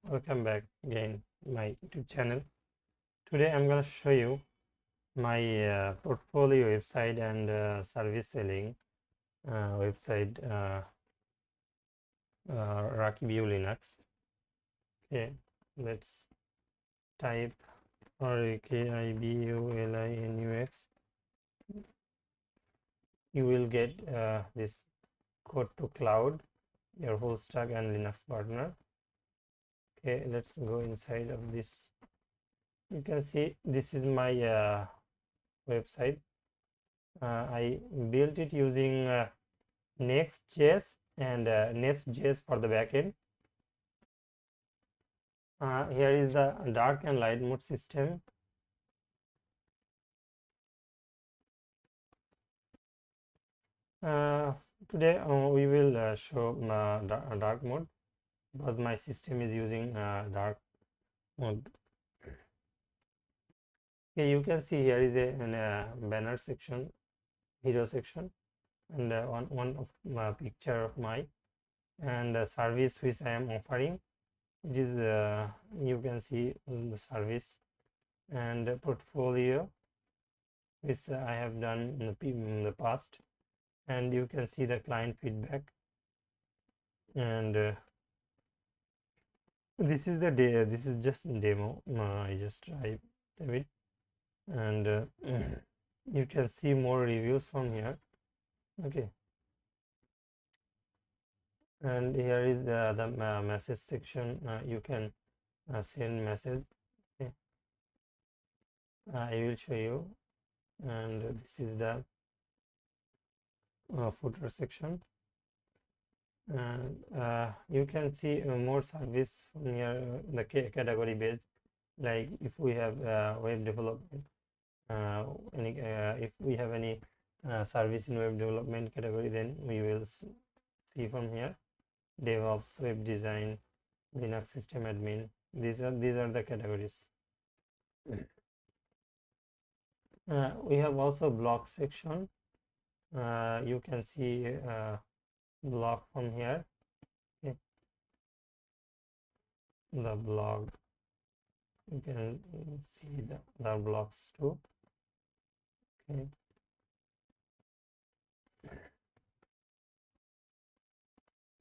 Welcome back again my YouTube channel. Today I'm going to show you my portfolio website and service selling website, RAKIBUL Linux. Okay, let's type RAKIBULINUX. You will get this code to cloud, your full stack and Linux partner. Okay, let's go inside of this. You can see this is my website. I built it using Nextjs and Nestjs for the backend. Here is the dark and light mode system. Today we will show dark mode because my system is using dark mode. Okay, you can see here is a banner section, hero section, and one of my picture of my and service which I am offering. It is you can see the service and portfolio which I have done in the past, and you can see the client feedback. And this is the this is just demo. I just type it, and you can see more reviews from here. Okay, and here is the message section. You can send message. Okay. I will show you, and this is the footer section, and you can see more service from here, the category based, like if we have web development, if we have any service in web development category, then we will see from here DevOps, web design, Linux system admin. These are the categories. We have also blog section. You can see blog from here. Okay. The blog, you can see the other blogs too. Okay.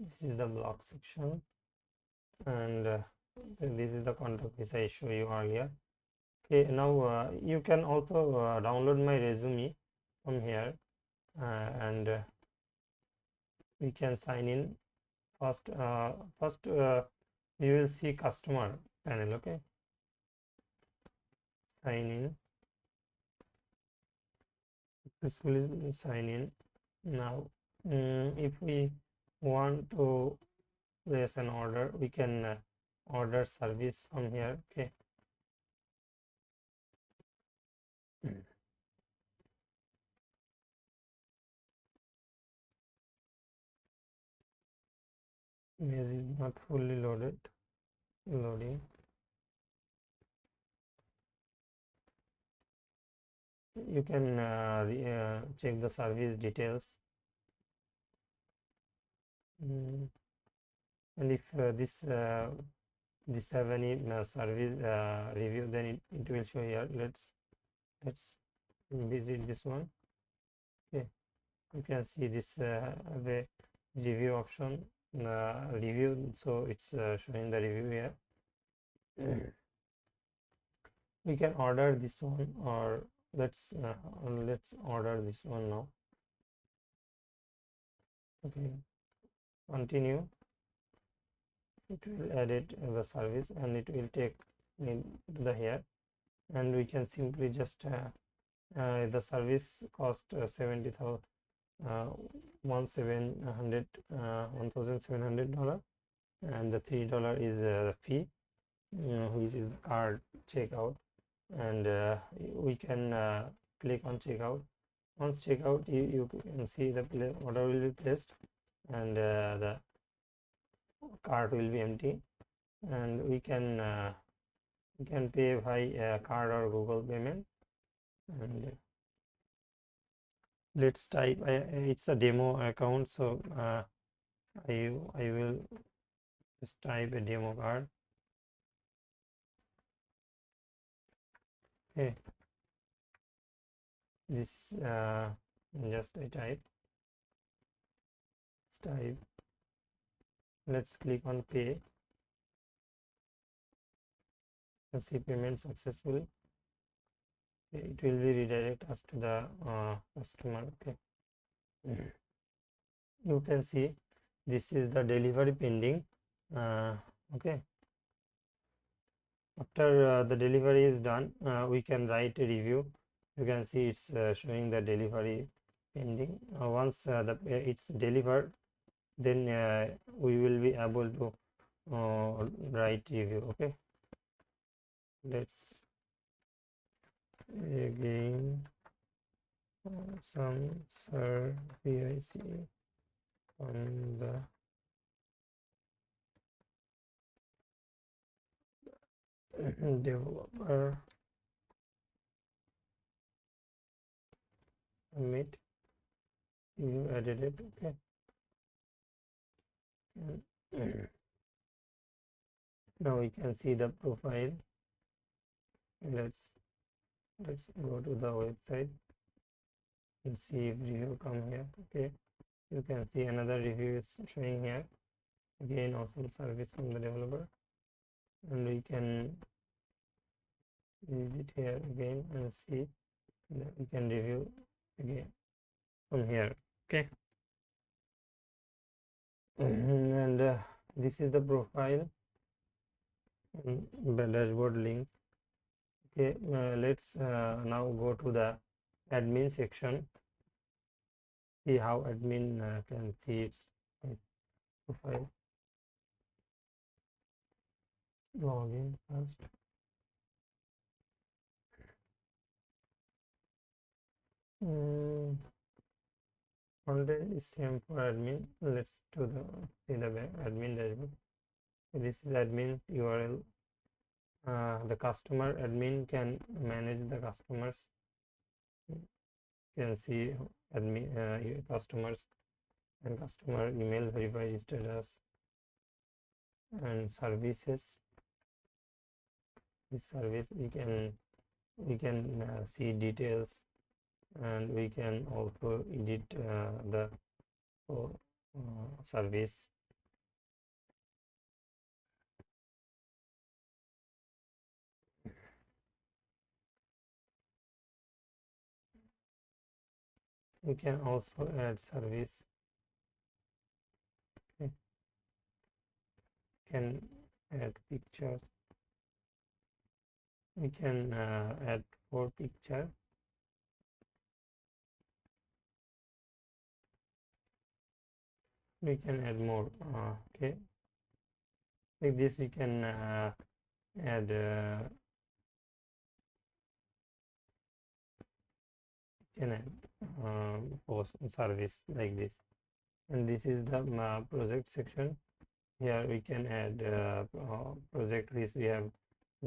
This is the blog section, and this is the contact which I showed you earlier. Okay, now you can also download my resume from here, and we can sign in. First you will see customer panel. Okay, sign in. This will sign in. Now if we want to place an order, we can order service from here. Okay. Image is not fully loading. You can check the service details, and if this have any service review, then it will show here. Let's visit this one. Okay, you can see this the review option, review, so it's showing the review here. We can order this one, or let's order this one now. Okay, continue. It will edit the service, and it will take me to the here, and we can simply just the service cost 70,000 $1,700, and the $3 is the fee, which is the card checkout, and we can click on checkout. Once checkout, you can see the order will be placed, and the cart will be empty, and we can pay by card or Google payment. And let's type, it's a demo account, so I will just type a demo card. Okay, this is just a type. Let's click on pay and see payment successful. Okay, it will be redirect us to the customer. Okay. You can see this is the delivery pending. Okay, after the delivery is done, we can write a review. You can see it's showing the delivery pending. Once it's delivered, then we will be able to write review. Okay, let's again some service on the developer submit. You added it. Okay. Now we can see the profile. Let's go to the website and see if review come here. Okay, you can see another review is showing here. Again, awesome service from the developer, and we can visit here again and see that we can review again from here. Okay. And this is the profile and the dashboard links. Okay, let's now go to the admin section. See how admin can see its profile. Login first. Content is same for admin. Let's do see the admin dashboard. This is admin URL. The customer admin can manage the customers. You can see admin customers and customer email verify status and services. This service we can see details, and we can also edit the service. We can also add service. Okay. Can add pictures. We can add 4 picture. We can add more. Okay, like this we can add post service like this. And this is the project section. Here we can add project which we have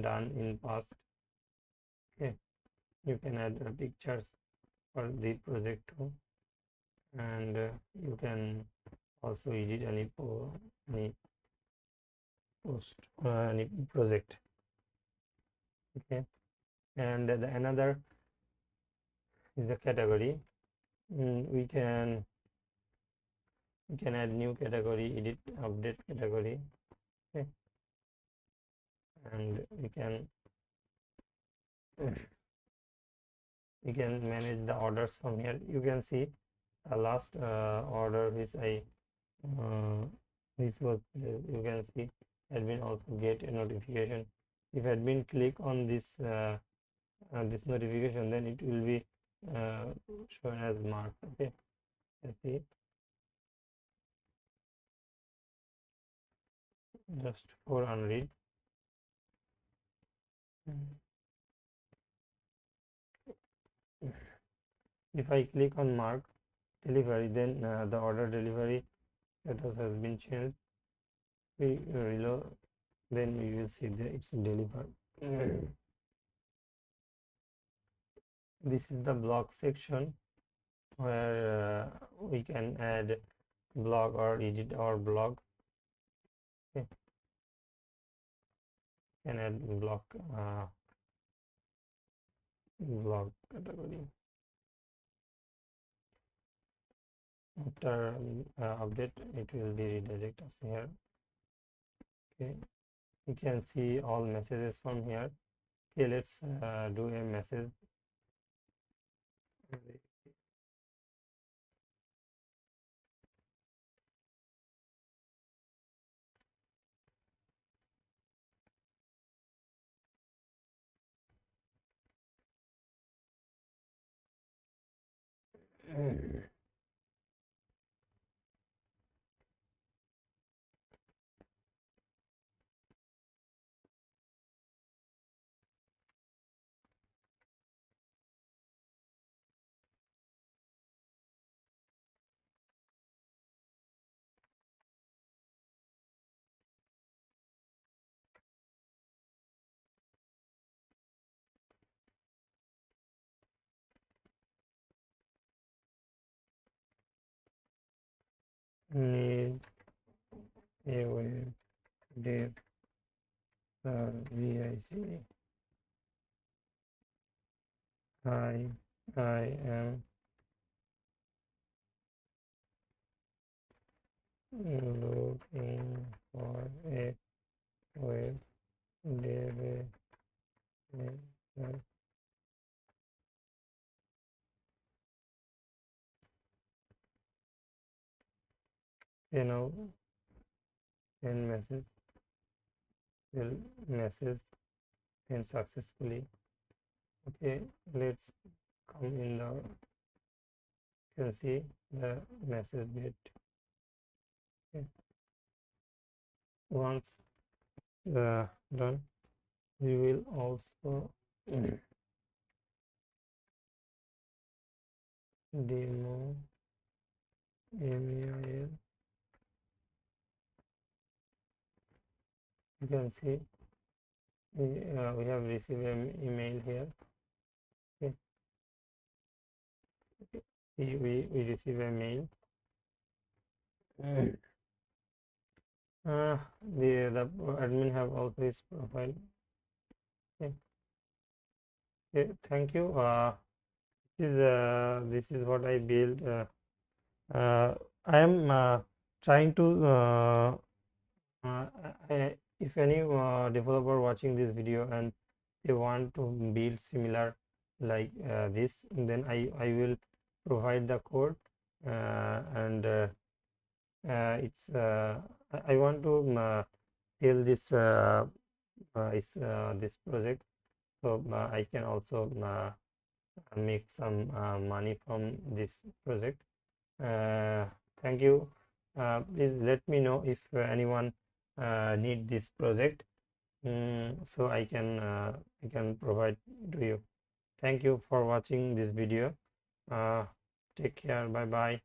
done in past. Okay, you can add pictures for the project too, and you can also edit any post any project. Okay, and another is the category. We can add new category, edit update category. Okay, and we can manage the orders from here. You can see the last order which I which was you can see admin also get a notification. If admin click on this this notification, then it will be shown as marked. Okay, let's see. Just for unread. If I click on mark delivery, then the order delivery status has been changed. We reload, then we will see that it's delivered. This is the blog section where we can add blog or edit our blog. Okay. Can add blog blog category. After update, it will be redirect us here. Okay, you can see all messages from here. Okay, let's do a message. Need a web dev VIC. I am looking for a web developer. You know, send message, will message and successfully. Okay, let's come in the, you can see the message get. Okay. Once done, we will also demo mail. You can see we have received an email here. Okay. We receive a mail. The admin have also his profile. Okay. Okay, thank you. This is what I built. I am trying to if any developer watching this video and they want to build similar like this, then I will provide the code and it's I want to tell this this project, so I can also make some money from this project. Thank you. Please let me know if anyone need this project, so I can provide to you. Thank you for watching this video. Take care. Bye bye.